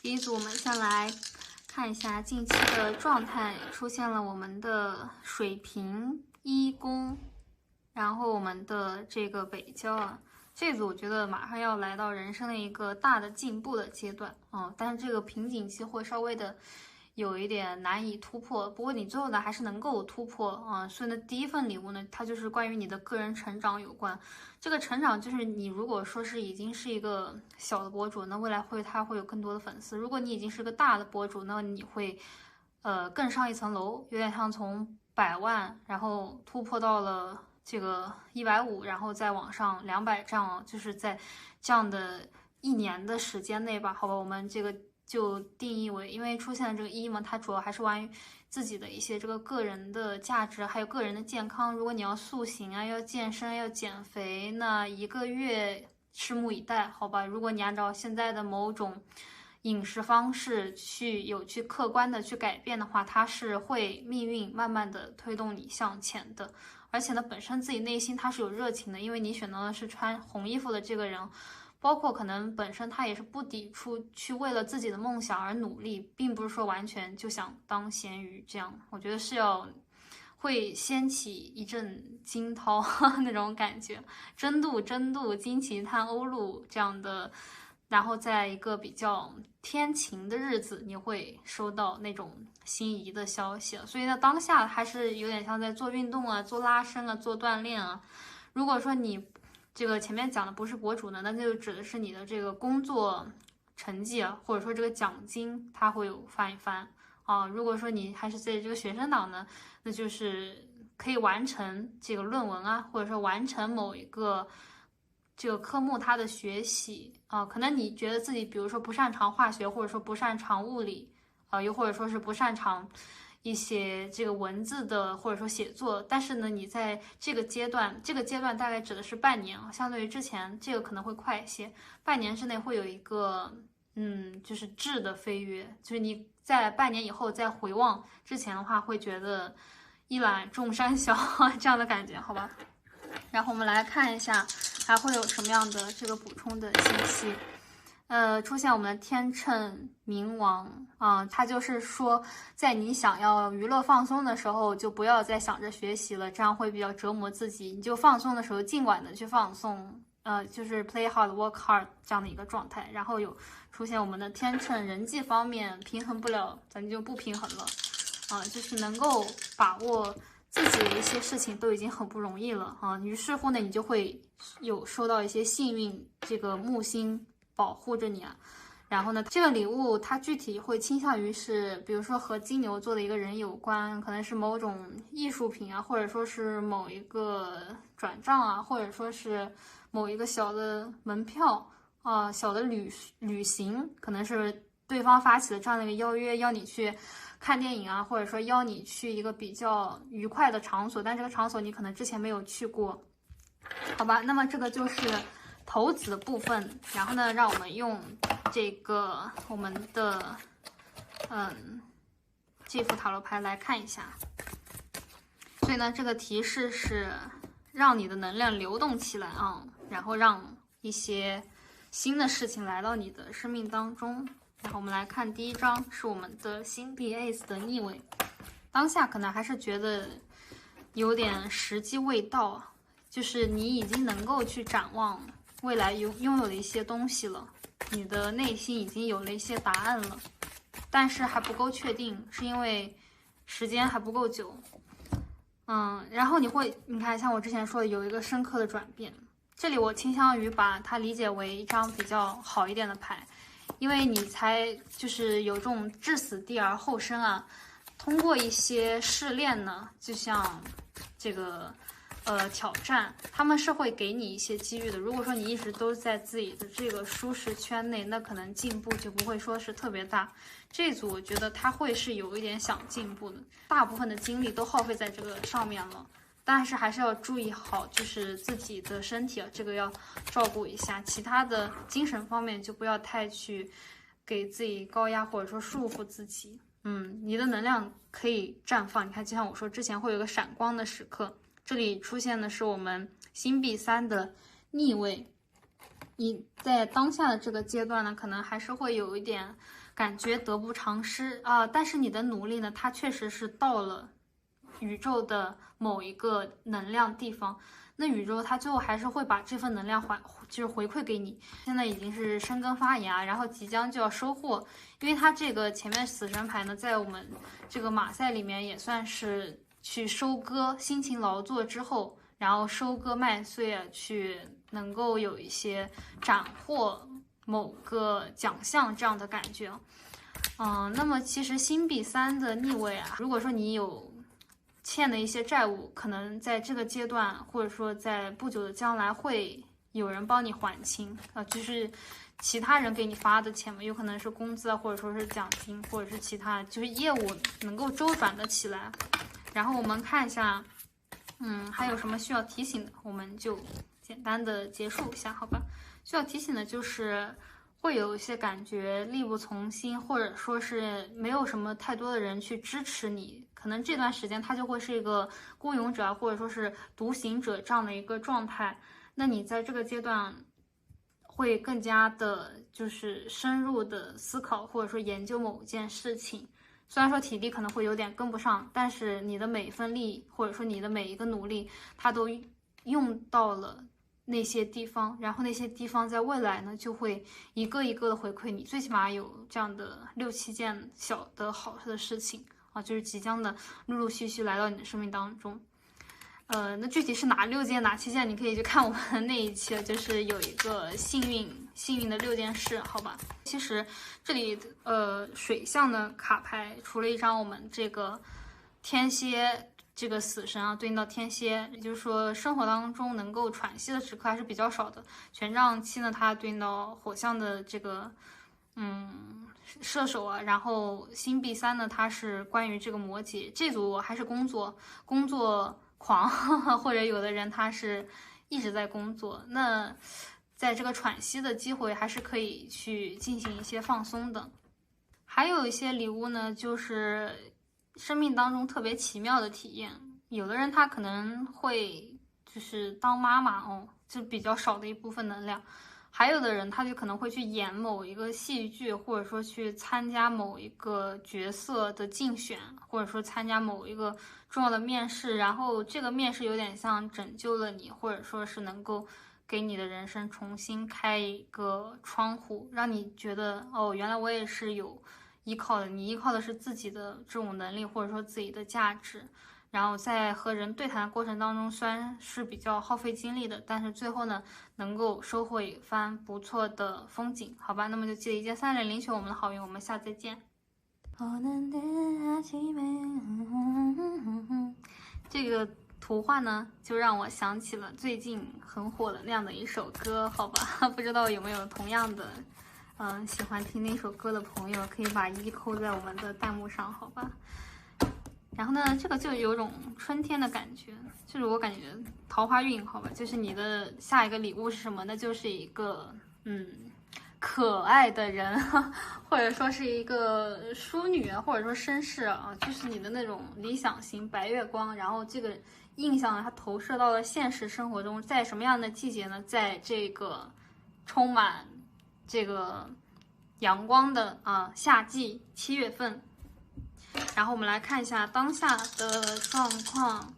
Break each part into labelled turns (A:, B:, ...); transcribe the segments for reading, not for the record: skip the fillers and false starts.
A: 第一组我们先来看一下近期的状态，出现了我们的水瓶、一宫，然后我们的这个北交啊。这组我觉得马上要来到人生的一个大的进步的阶段但是这个瓶颈期会稍微的有一点难以突破，不过你最后呢还是能够突破所以呢，第一份礼物呢，它就是关于你的个人成长有关。这个成长就是你如果说是已经是一个小的博主，那未来他会有更多的粉丝；如果你已经是个大的博主，那你会更上一层楼，有点像从100万然后突破到了这个150，然后再往上200，这样就是在这样的1年的时间内吧，好吧，我们这个就定义为，因为出现了这个一嘛，它主要还是关于自己的一些这个个人的价值，还有个人的健康。如果你要塑形啊，要健身，要减肥，那1个月拭目以待，好吧？如果你按照现在的某种饮食方式去客观的去改变的话，它是会命运慢慢的推动你向前的。而且呢，本身自己内心他是有热情的，因为你选择的是穿红衣服的这个人，包括可能本身他也是不抵触去为了自己的梦想而努力，并不是说完全就想当咸鱼这样。我觉得是要会掀起一阵惊涛那种感觉，争渡旌旗叹欧陆这样的。然后在一个比较天晴的日子，你会收到那种心仪的消息，所以呢，当下还是有点像在做运动啊、做拉伸啊、做锻炼啊。如果说你这个前面讲的不是博主呢，那就指的是你的这个工作成绩啊，或者说这个奖金它会有翻一番如果说你还是在这个学生党呢，那就是可以完成这个论文啊，或者说完成某一个这个科目它的学习可能你觉得自己比如说不擅长化学，或者说不擅长物理又或者说是不擅长一些这个文字的或者说写作，但是呢，你在这个阶段大概指的是半年相对于之前这个可能会快一些，半年之内会有一个就是质的飞跃，就是你在半年以后再回望之前的话，会觉得一览众山小这样的感觉，好吧？然后我们来看一下还会有什么样的这个补充的信息。出现我们的天秤冥王它就是说，在你想要娱乐放松的时候，就不要再想着学习了，这样会比较折磨自己。你就放松的时候，尽管的去放松，就是 play hard, work hard 这样的一个状态。然后有出现我们的天秤人际方面平衡不了，咱就不平衡了就是能够把握自己的一些事情都已经很不容易了于是乎呢，你就会有收到一些幸运这个木星保护着你然后呢，这个礼物它具体会倾向于是，比如说和金牛座的一个人有关，可能是某种艺术品或者说是某一个转账或者说是某一个小的门票小的旅行，可能是对方发起的这样的一个邀约，邀你去看电影或者说邀你去一个比较愉快的场所，但这个场所你可能之前没有去过，好吧？那么这个就是头子的部分，然后呢，让我们用这个我们的这副塔罗牌来看一下。所以呢，这个提示是让你的能量流动起来然后让一些新的事情来到你的生命当中。然后我们来看第一张，是我们的星币 Ace 的逆位，当下可能还是觉得有点时机未到就是你已经能够去展望未来拥有的一些东西了，你的内心已经有了一些答案了，但是还不够确定，是因为时间还不够久。然后你看，像我之前说的，有一个深刻的转变。这里我倾向于把它理解为一张比较好一点的牌，因为你才就是有这种置死地而后生通过一些试炼呢，就像这个挑战，他们是会给你一些机遇的。如果说你一直都在自己的这个舒适圈内，那可能进步就不会说是特别大。这组我觉得他会是有一点想进步的，大部分的精力都耗费在这个上面了，但是还是要注意好，就是自己的身体这个要照顾一下，其他的精神方面就不要太去给自己高压或者说束缚自己。你的能量可以绽放，你看就像我说之前会有个闪光的时刻，这里出现的是我们星币3的逆位。你在当下的这个阶段呢，可能还是会有一点感觉得不偿失啊，但是你的努力呢，它确实是到了宇宙的某一个能量地方，那宇宙它最后还是会把这份能量回馈给你。现在已经是生根发芽，然后即将就要收获，因为它这个前面死神牌呢，在我们这个马赛里面也算是去收割，辛勤劳作之后，然后收割麦穗啊，去能够有一些斩获某个奖项这样的感觉。那么其实星币3的逆位啊，如果说你有欠的一些债务，可能在这个阶段，或者说在不久的将来，会有人帮你还清就是其他人给你发的钱嘛，有可能是工资啊，或者说是奖金，或者是其他，就是业务能够周转的起来。然后我们看一下，还有什么需要提醒的，我们就简单的结束一下，好吧？需要提醒的就是会有一些感觉力不从心，或者说是没有什么太多的人去支持你，可能这段时间他就会是一个孤勇者，或者说是独行者这样的一个状态。那你在这个阶段会更加的就是深入的思考，或者说研究某件事情。虽然说体力可能会有点跟不上，但是你的每一份力，或者说你的每一个努力，它都用到了那些地方，然后那些地方在未来呢，就会一个一个的回馈你，最起码有这样的6、7件小的好的事情啊，就是即将的陆陆续续来到你的生命当中。那具体是哪6件哪7件，你可以去看我们那一期，就是有一个幸运的6件事，好吧？其实这里水象的卡牌，除了一张我们这个天蝎这个死神啊，对应到天蝎，也就是说生活当中能够喘息的时刻还是比较少的。权杖7呢，它对应到火象的这个射手啊，然后星币3呢，它是关于这个摩羯这组还是工作狂，或者有的人他是一直在工作，那在这个喘息的机会还是可以去进行一些放松的。还有一些礼物呢，就是生命当中特别奇妙的体验。有的人他可能会就是当妈妈就比较少的一部分能量。还有的人他就可能会去演某一个戏剧，或者说去参加某一个角色的竞选，或者说参加某一个重要的面试，然后这个面试有点像拯救了你，或者说是能够给你的人生重新开一个窗户，让你觉得原来我也是有依靠的。你依靠的是自己的这种能力，或者说自己的价值。然后在和人对谈的过程当中，虽然是比较耗费精力的，但是最后呢，能够收获一番不错的风景，好吧？那么就记得一键3连领取我们的好运，我们下次再见。这个图画呢，就让我想起了最近很火的那样的一首歌，好吧？不知道有没有同样的，喜欢听那首歌的朋友，可以把1扣在我们的弹幕上，好吧？然后呢，这个就有种春天的感觉，就是我感觉桃花运，好吧，就是你的下一个礼物是什么？那就是一个可爱的人，或者说是一个淑女啊，或者说绅士啊，就是你的那种理想型白月光。然后这个印象呢，它投射到了现实生活中，在什么样的季节呢？在这个充满这个阳光的夏季7月份。然后我们来看一下当下的状况。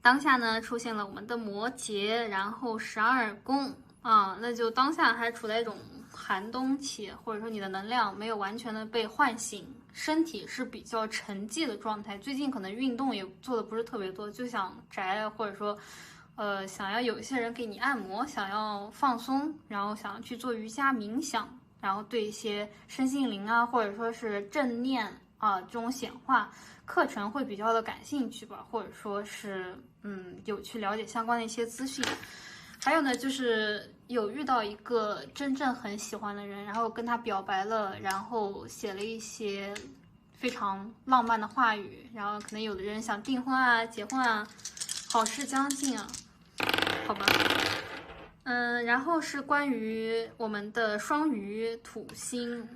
A: 当下呢出现了我们的摩羯，然后12宫那就当下还处在一种寒冬期，或者说你的能量没有完全的被唤醒，身体是比较沉寂的状态。最近可能运动也做的不是特别多，就想宅，或者说想要有一些人给你按摩，想要放松，然后想要去做瑜伽冥想，然后对一些身心灵啊，或者说是正念这种显化课程会比较的感兴趣吧，或者说是有去了解相关的一些资讯。还有呢，就是有遇到一个真正很喜欢的人，然后跟他表白了，然后写了一些非常浪漫的话语，然后可能有的人想订婚啊、结婚啊，好事将近啊，好吧。然后是关于我们的双鱼土星，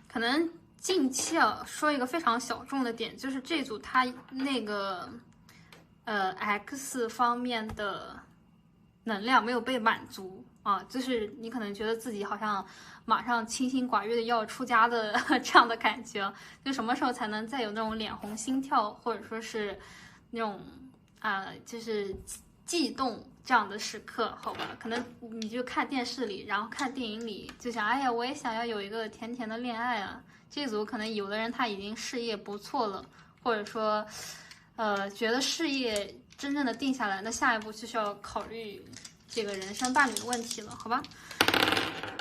A: 可能近期啊，说一个非常小众的点，就是这组它那个X 方面的能量没有被满足啊，就是你可能觉得自己好像马上清心寡欲的要出家的这样的感觉，就什么时候才能再有那种脸红心跳，或者说是那种就是悸动这样的时刻，好吧？可能你就看电视里，然后看电影里，就想，哎呀，我也想要有一个甜甜的恋爱啊。这组可能有的人他已经事业不错了，或者说，觉得事业真正的定下来，那下一步就是要考虑这个人生伴侣的问题了，好吧？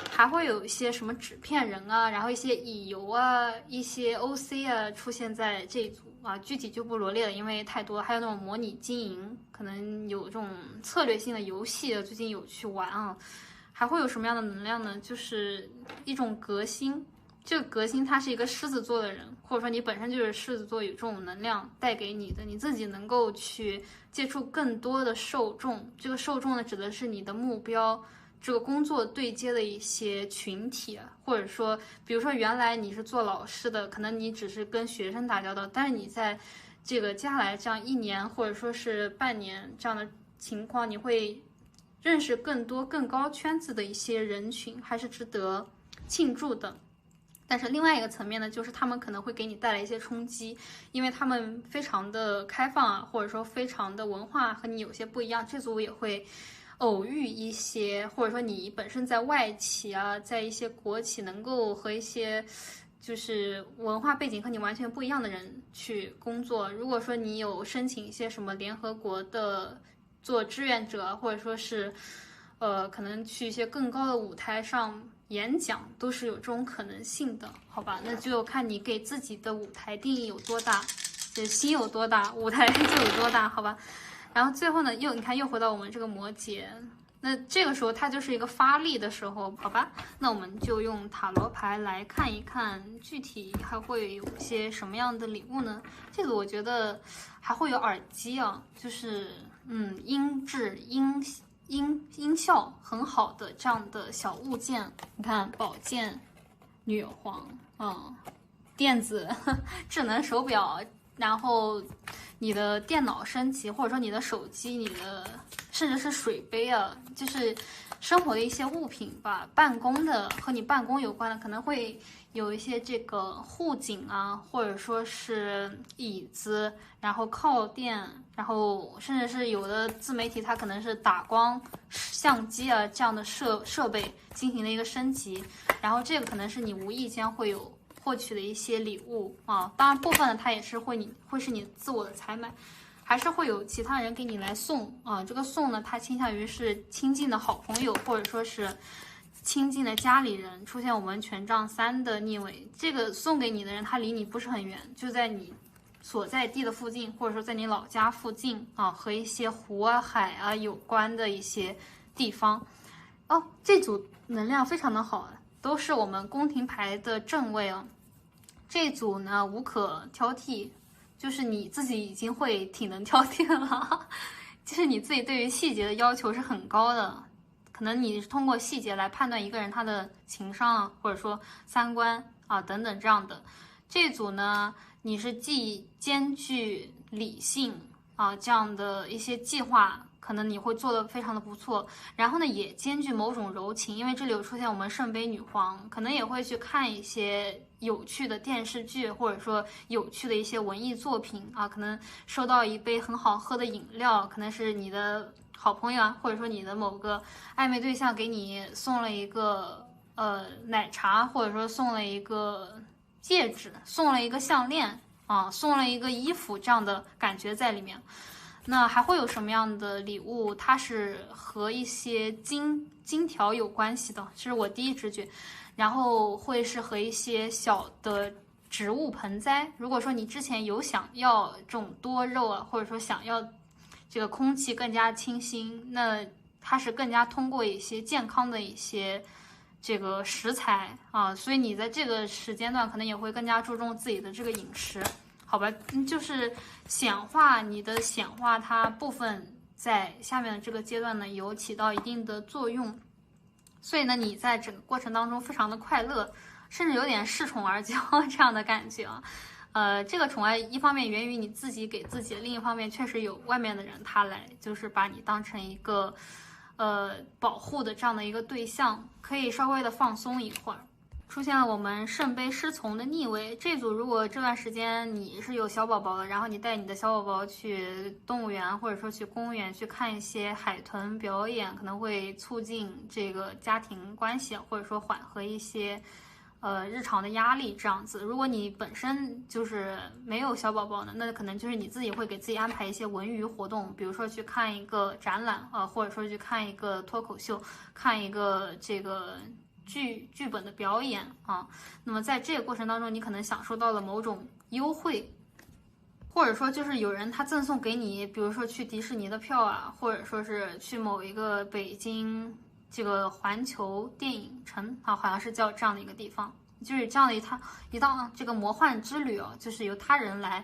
A: 还会有一些什么纸片人啊，然后一些乙游啊，一些 OC 啊出现在这一组啊，具体就不罗列了，因为太多了。还有那种模拟经营，可能有这种策略性的游戏，最近有去玩啊。还会有什么样的能量呢？就是一种革新。这个革新，他是一个狮子座的人，或者说你本身就是狮子座，有这种能量带给你的，你自己能够去接触更多的受众。这个受众呢，指的是你的目标，这个工作对接的一些群体，或者说，比如说原来你是做老师的，可能你只是跟学生打交道，但是你在这个接下来这样1年或者说是半年这样的情况，你会认识更多更高圈子的一些人群，还是值得庆祝的。但是另外一个层面呢，就是他们可能会给你带来一些冲击，因为他们非常的开放啊，或者说非常的文化和你有些不一样，这组也会偶遇一些，或者说你本身在外企啊，在一些国企能够和一些就是文化背景和你完全不一样的人去工作。如果说你有申请一些什么联合国的做志愿者，或者说是可能去一些更高的舞台上演讲，都是有这种可能性的，好吧？那就看你给自己的舞台定义有多大，就心有多大，舞台就有多大，好吧？然后最后呢，你看又回到我们这个摩羯，那这个时候它就是一个发力的时候，好吧？那我们就用塔罗牌来看一看，具体还会有些什么样的礼物呢？这个我觉得还会有耳机啊，就是音质音效很好的这样的小物件，你看宝剑、女皇，电子智能手表，然后你的电脑升级，或者说你的手机，你的甚至是水杯啊，就是生活的一些物品吧，办公的和你办公有关的，可能会有一些这个护颈啊，或者说是椅子，然后靠垫，然后甚至是有的自媒体它可能是打光相机啊这样的设备进行了一个升级，然后这个可能是你无意间会有获取的一些礼物啊，当然部分呢它也是会是你自我的采买，还是会有其他人给你来送啊。这个送呢，它倾向于是亲近的好朋友，或者说是亲近的家里人。出现我们权杖3的逆位，这个送给你的人他离你不是很远，就在你所在地的附近，或者说在你老家附近啊，和一些湖啊海啊有关的一些地方。哦，这组能量非常的好，都是我们宫廷牌的正位啊。这组呢无可挑剔，就是你自己已经会挺能挑剔了，就是你自己对于细节的要求是很高的，可能你是通过细节来判断一个人他的情商啊，或者说三观啊等等这样的。这组呢，你是既兼具理性啊这样的一些计划，可能你会做得非常的不错，然后呢也兼具某种柔情，因为这里有出现我们圣杯女皇，可能也会去看一些有趣的电视剧，或者说有趣的一些文艺作品啊，可能收到一杯很好喝的饮料，可能是你的好朋友啊，或者说你的某个暧昧对象给你送了一个奶茶，或者说送了一个戒指，送了一个项链啊，送了一个衣服，这样的感觉在里面。那还会有什么样的礼物？它是和一些金条有关系的，这是我第一直觉。然后会是和一些小的植物盆栽。如果说你之前有想要这种多肉啊，或者说想要这个空气更加清新，那它是更加通过一些健康的一些这个食材啊，所以你在这个时间段可能也会更加注重自己的这个饮食。好吧，就是显化你的显化，它部分在下面的这个阶段呢，有起到一定的作用。所以呢，你在整个过程当中非常的快乐，甚至有点恃宠而骄这样的感觉啊。这个宠爱一方面源于你自己给自己，另一方面确实有外面的人他来就是把你当成一个保护的这样的一个对象，可以稍微的放松一会儿。出现了我们圣杯侍从的逆位，这组如果这段时间你是有小宝宝的，然后你带你的小宝宝去动物园或者说去公园去看一些海豚表演，可能会促进这个家庭关系，或者说缓和一些日常的压力这样子。如果你本身就是没有小宝宝呢，那可能就是你自己会给自己安排一些文娱活动，比如说去看一个展览或者说去看一个脱口秀，看一个这个剧本的表演啊。那么在这个过程当中，你可能享受到了某种优惠，或者说就是有人他赠送给你，比如说去迪士尼的票啊，或者说是去某一个北京这个环球电影城啊，好像是叫这样的一个地方，就是这样的一趟这个魔幻之旅就是由他人来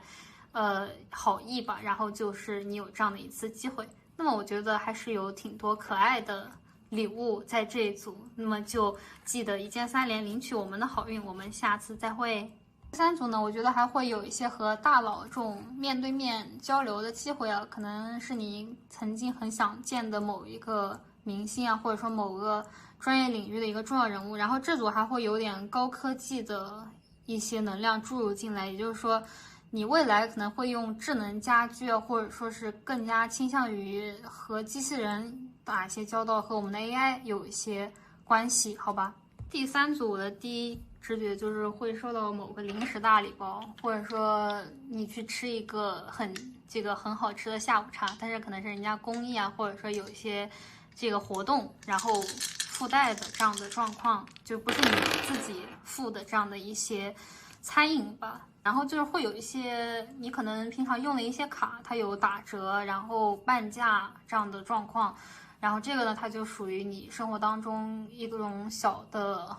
A: 好意吧，然后就是你有这样的一次机会。那么我觉得还是有挺多可爱的礼物在这一组，那么就记得一键3连领取我们的好运，我们下次再会。第3组呢，我觉得还会有一些和大佬这种面对面交流的机会可能是你曾经很想见的某一个明星或者说某个专业领域的一个重要人物，然后这组还会有点高科技的一些能量注入进来，也就是说你未来可能会用智能家居或者说是更加倾向于和机器人打一些交道，和我们的 AI 有一些关系，好吧。第3组的第一直觉就是会收到某个零食大礼包，或者说你去吃一个很好吃的下午茶，但是可能是人家公益或者说有一些这个活动然后附带的这样的状况，就不是你自己付的这样的一些餐饮吧。然后就是会有一些你可能平常用的一些卡，它有打折然后半价这样的状况，然后这个呢它就属于你生活当中一种小的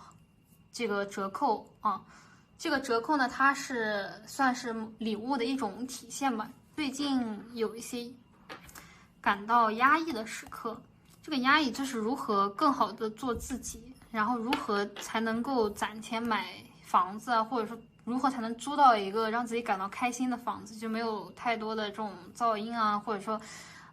A: 这个折扣这个折扣呢它是算是礼物的一种体现吧。最近有一些感到压抑的时刻，这个压抑就是如何更好的做自己，然后如何才能够攒钱买房子或者说如何才能租到一个让自己感到开心的房子，就没有太多的这种噪音或者说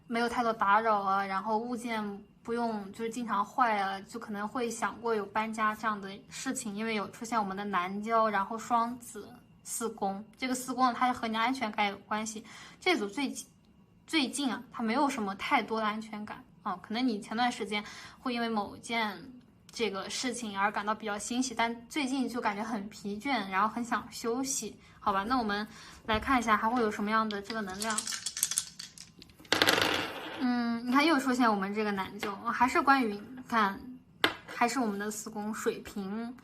A: 没有太多打扰然后物件不用就是经常坏就可能会想过有搬家这样的事情，因为有出现我们的南交，然后双子4宫，这个4宫它是和你安全感有关系。这组最近它没有什么太多的安全感可能你前段时间会因为某件这个事情而感到比较欣喜，但最近就感觉很疲倦，然后很想休息，好吧。那我们来看一下还会有什么样的这个能量。你看又出现我们这个南交还是关于看还是我们的4宫水瓶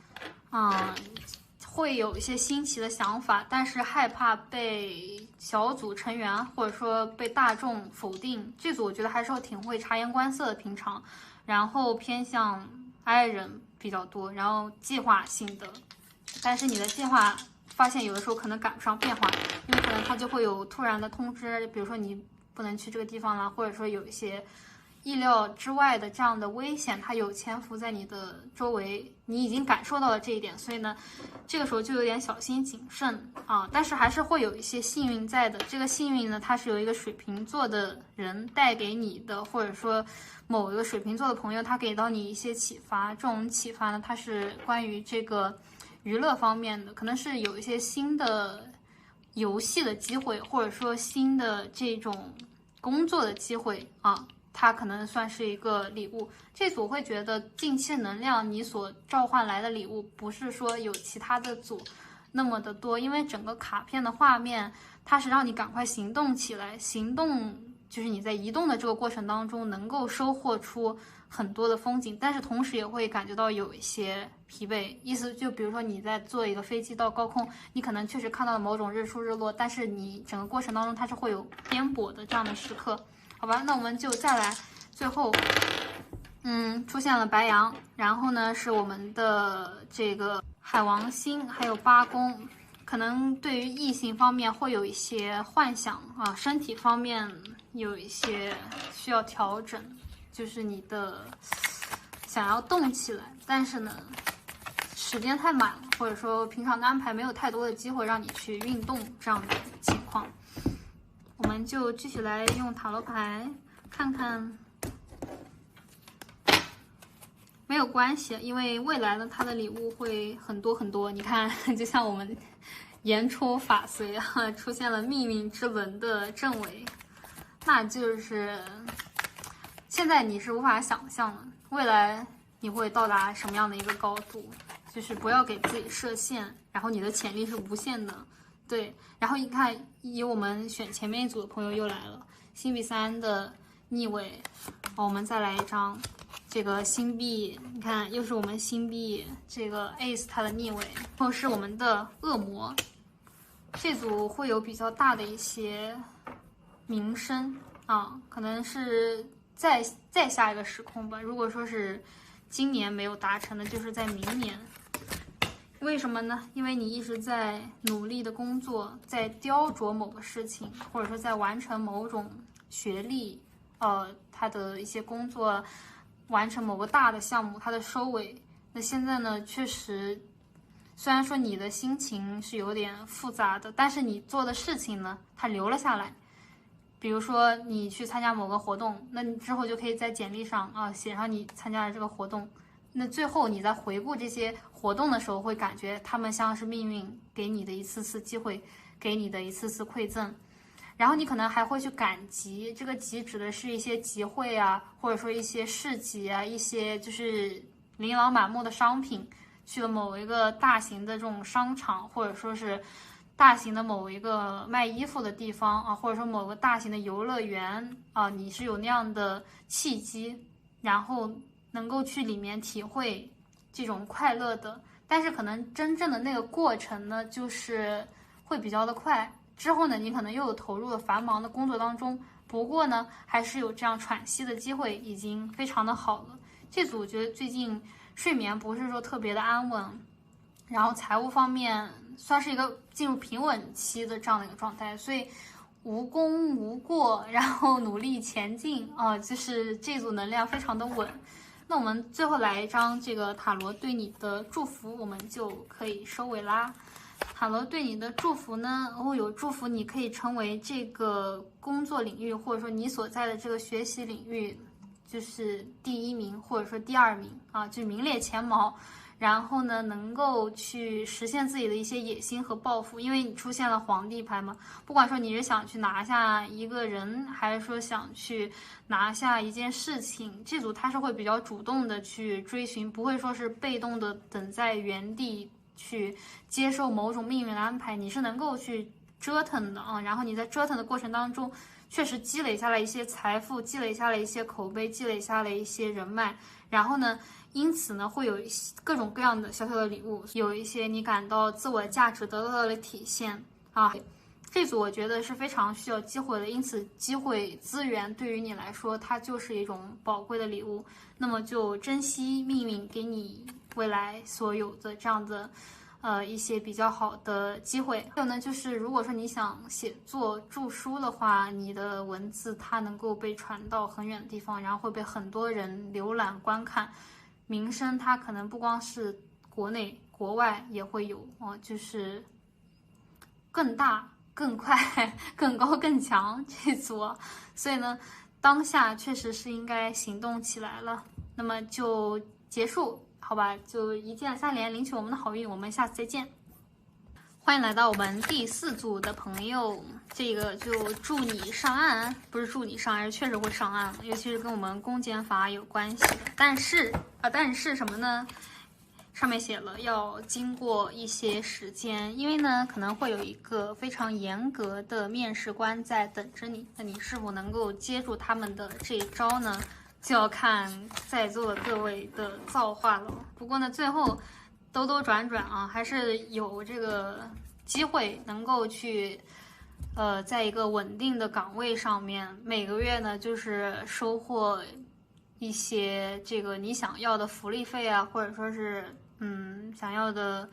A: 会有一些新奇的想法，但是害怕被小组成员或者说被大众否定。这组我觉得还是挺会察言观色的平常，然后偏向爱人比较多，然后计划性的，但是你的计划发现有的时候可能赶不上变化，因为可能它就会有突然的通知，比如说你不能去这个地方了，或者说有一些意料之外的这样的危险，它有潜伏在你的周围，你已经感受到了这一点，所以呢这个时候就有点小心谨慎但是还是会有一些幸运在的。这个幸运呢它是由一个水瓶座的人带给你的，或者说某一个水瓶座的朋友他给到你一些启发，这种启发呢它是关于这个娱乐方面的，可能是有一些新的游戏的机会，或者说新的这种工作的机会它可能算是一个礼物。这组会觉得近期能量你所召唤来的礼物不是说有其他的组那么的多，因为整个卡片的画面它是让你赶快行动起来，行动就是你在移动的这个过程当中能够收获出很多的风景，但是同时也会感觉到有一些疲惫。意思就比如说你在坐一个飞机到高空，你可能确实看到了某种日出日落，但是你整个过程当中它是会有颠簸的这样的时刻，好吧。那我们就再来最后出现了白羊，然后呢是我们的这个海王星还有8宫，可能对于异性方面会有一些幻想身体方面有一些需要调整，就是你的想要动起来，但是呢时间太满了，或者说平常的安排没有太多的机会让你去运动这样的情况，我们就继续来用塔罗牌看看。没有关系，因为未来呢，它的礼物会很多很多。你看，就像我们言出法随啊，出现了命运之轮的正位，那就是现在你是无法想象的，未来你会到达什么样的一个高度？就是不要给自己设限，然后你的潜力是无限的，对。然后你看，以我们选前面一组的朋友又来了，星币3的逆位，我们再来一张。这个星币，你看又是我们星币这个 Ace 它的逆位，然后是我们的恶魔，这组会有比较大的一些名声啊，可能是再下一个时空吧。如果说是今年没有达成的，就是在明年。为什么呢？因为你一直在努力的工作，在雕琢某个事情，或者说在完成某种学历，他的一些工作。完成某个大的项目，它的收尾。那现在呢，确实，虽然说你的心情是有点复杂的，但是你做的事情呢，它留了下来。比如说你去参加某个活动，那你之后就可以在简历上写上你参加了这个活动。那最后你在回顾这些活动的时候，会感觉他们像是命运给你的一次次机会，给你的一次次馈赠。然后你可能还会去赶集，这个集指的是一些集会啊，或者说一些市集啊，一些就是琳琅满目的商品，去了某一个大型的这种商场，或者说是大型的某一个卖衣服的地方啊，或者说某个大型的游乐园啊，你是有那样的契机，然后能够去里面体会这种快乐的。但是可能真正的那个过程呢，就是会比较的快。之后呢，你可能又有投入了繁忙的工作当中，不过呢，还是有这样喘息的机会，已经非常的好了。这组我觉得最近睡眠不是说特别的安稳，然后财务方面算是一个进入平稳期的这样的一个状态，所以无功无过，然后努力前进啊，就是这组能量非常的稳。那我们最后来一张这个塔罗对你的祝福，我们就可以收尾啦。塔罗对你的祝福呢，有祝福你可以成为这个工作领域，或者说你所在的这个学习领域，就是第1名或者说第2名啊，就名列前茅。然后呢，能够去实现自己的一些野心和抱负，因为你出现了皇帝牌嘛，不管说你是想去拿下一个人，还是说想去拿下一件事情，这组他是会比较主动的去追寻，不会说是被动的等在原地去接受某种命运的安排，你是能够去折腾的啊。然后你在折腾的过程当中，确实积累下来一些财富，积累下来一些口碑，积累下来一些人脉，然后呢，因此呢，会有一些各种各样的小小的礼物，有一些你感到自我价值得到了体现啊。这组我觉得是非常需要机会的，因此机会资源对于你来说，它就是一种宝贵的礼物。那么就珍惜命运给你未来所有的这样的一些比较好的机会。还有呢，就是如果说你想写作著书的话，你的文字它能够被传到很远的地方，然后会被很多人浏览观看。名声它可能不光是国内国外也会有就是更大更快更高更强这组。所以呢，当下确实是应该行动起来了。那么就结束好吧，就一键3连领取我们的好运，我们下次再见。欢迎来到我们第4组的朋友，这个就祝你上岸，不是祝你上岸，是确实会上岸了，尤其是跟我们公检法有关系的。但是什么呢？上面写了要经过一些时间，因为呢可能会有一个非常严格的面试官在等着你，那你是否能够接住他们的这一招呢？就要看在座的各位的造化了。不过呢，最后兜兜转转啊，还是有这个机会能够去，在一个稳定的岗位上面，每个月呢就是收获一些这个你想要的福利费啊，或者说是想要的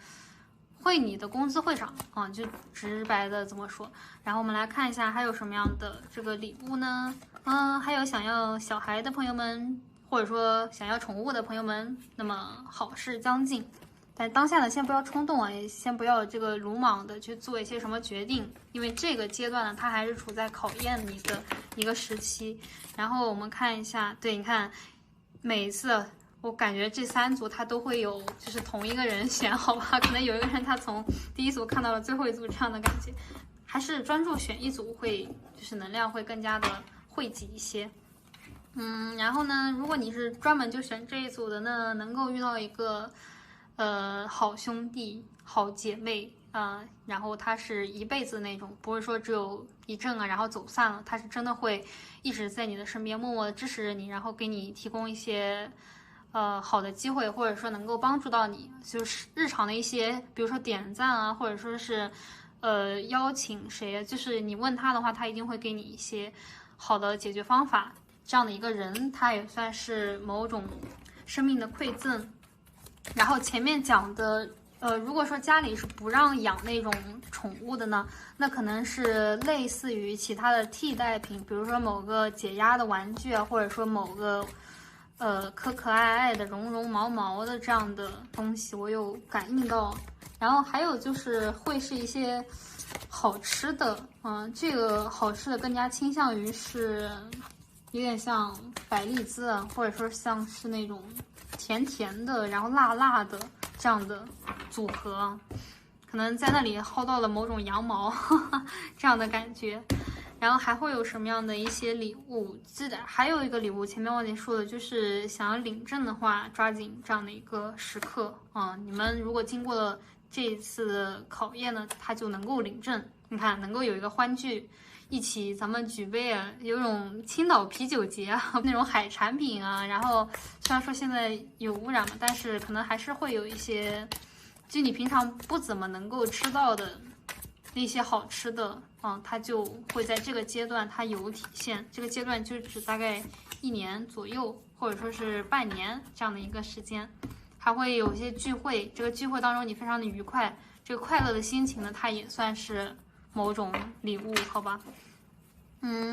A: 你的工资会涨啊，就直白的这么说。然后我们来看一下还有什么样的这个礼物呢？还有想要小孩的朋友们，或者说想要宠物的朋友们，那么好事将近。但当下呢，先不要冲动啊，也先不要这个鲁莽的去做一些什么决定，因为这个阶段呢，它还是处在考验你的一个时期。然后我们看一下，对，你看，每一次我感觉这3组它都会有，就是同一个人选，好吧？可能有一个人他从第一组看到了最后一组这样的感觉，还是专注选一组会，就是能量会更加的汇集一些。然后呢，如果你是专门就选这一组的呢，能够遇到一个好兄弟、好姐妹然后他是一辈子那种，不是说只有一阵啊，然后走散了，他是真的会一直在你的身边，默默的支持着你，然后给你提供一些好的机会，或者说能够帮助到你，就是日常的一些，比如说点赞啊，或者说是邀请谁，就是你问他的话，他一定会给你一些好的解决方法。这样的一个人，他也算是某种生命的馈赠。然后前面讲的，如果说家里是不让养那种宠物的呢，那可能是类似于其他的替代品，比如说某个解压的玩具啊，或者说某个可可爱爱的、绒绒毛毛的这样的东西，我有感应到。然后还有就是会是一些好吃的，这个好吃的更加倾向于是有点像百利滋啊，或者说像是那种甜甜的，然后辣辣的这样的组合，可能在那里薅到了某种羊毛这样的感觉。然后还会有什么样的一些礼物？记得还有一个礼物，前面忘记说的，就是想要领证的话，抓紧这样的一个时刻你们如果经过了这一次的考验呢，它就能够领证。你看，能够有一个欢聚，一起咱们举杯啊，有种青岛啤酒节啊，那种海产品啊。然后虽然说现在有污染嘛，但是可能还是会有一些，就你平常不怎么能够吃到的那些好吃的它就会在这个阶段它有体现。这个阶段就只大概1年左右，或者说是半年这样的一个时间。还会有一些聚会，这个聚会当中你非常的愉快，这个快乐的心情呢，它也算是某种礼物，好吧？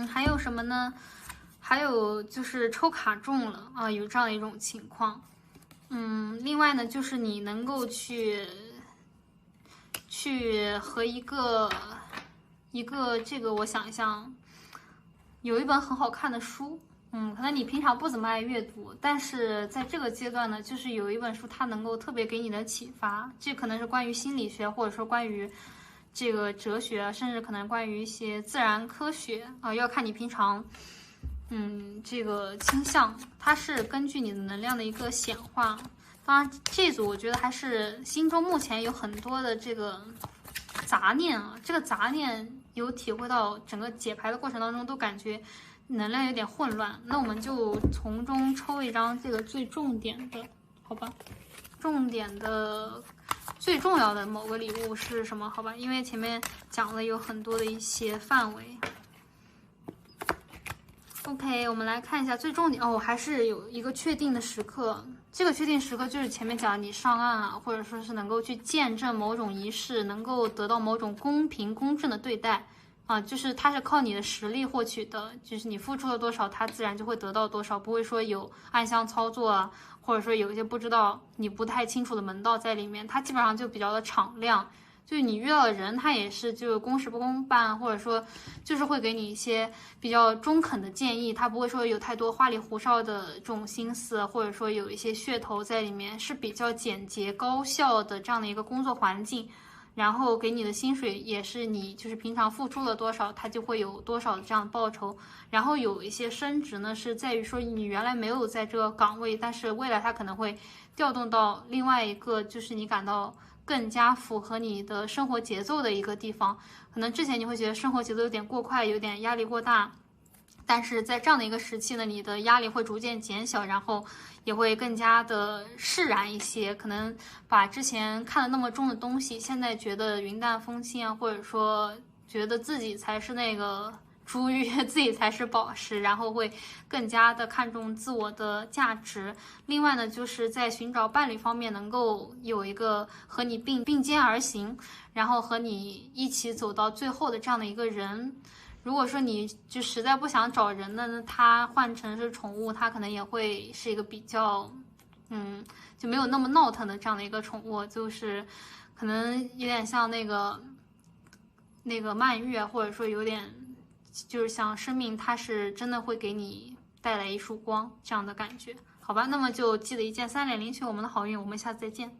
A: 还有什么呢？还有就是抽卡中了啊，有这样的一种情况。另外呢，就是你能够去和一个这个，我想一想，有一本很好看的书。可能你平常不怎么爱阅读，但是在这个阶段呢，就是有一本书它能够特别给你的启发，这可能是关于心理学，或者说关于这个哲学，甚至可能关于一些自然科学要看你平常这个倾向，它是根据你的能量的一个显化。当然这组我觉得还是心中目前有很多的这个杂念这个杂念有体会到整个解牌的过程当中都感觉能量有点混乱，那我们就从中抽一张这个最重点的，好吧？重点的最重要的某个礼物是什么？好吧，因为前面讲了有很多的一些范围。OK， 我们来看一下最重点还是有一个确定的时刻。这个确定时刻就是前面讲你上岸啊，或者说是能够去见证某种仪式，能够得到某种公平公正的对待。就是它是靠你的实力获取的，就是你付出了多少，它自然就会得到多少，不会说有暗箱操作啊，或者说有一些不知道你不太清楚的门道在里面，它基本上就比较的敞亮。就是你遇到的人，他也是就是公事不公办，或者说就是会给你一些比较中肯的建议，他不会说有太多花里胡哨的这种心思，或者说有一些噱头在里面，是比较简洁高效的这样的一个工作环境。然后给你的薪水也是你就是平常付出了多少，它就会有多少的这样的报酬。然后有一些升职呢，是在于说你原来没有在这个岗位，但是未来它可能会调动到另外一个，就是你感到更加符合你的生活节奏的一个地方。可能之前你会觉得生活节奏有点过快，有点压力过大，但是在这样的一个时期呢，你的压力会逐渐减小，然后也会更加的释然一些。可能把之前看了那么重的东西，现在觉得云淡风轻啊，或者说觉得自己才是那个珠玉，自己才是宝石，然后会更加的看重自我的价值。另外呢，就是在寻找伴侣方面，能够有一个和你并肩而行，然后和你一起走到最后的这样的一个人。如果说你就实在不想找人的，那他换成是宠物，他可能也会是一个比较就没有那么闹腾的这样的一个宠物，就是可能有点像那个曼玉啊，或者说有点就是像生命，它是真的会给你带来一束光这样的感觉，好吧？那么就记得一键3连领取我们的好运，我们下次再见。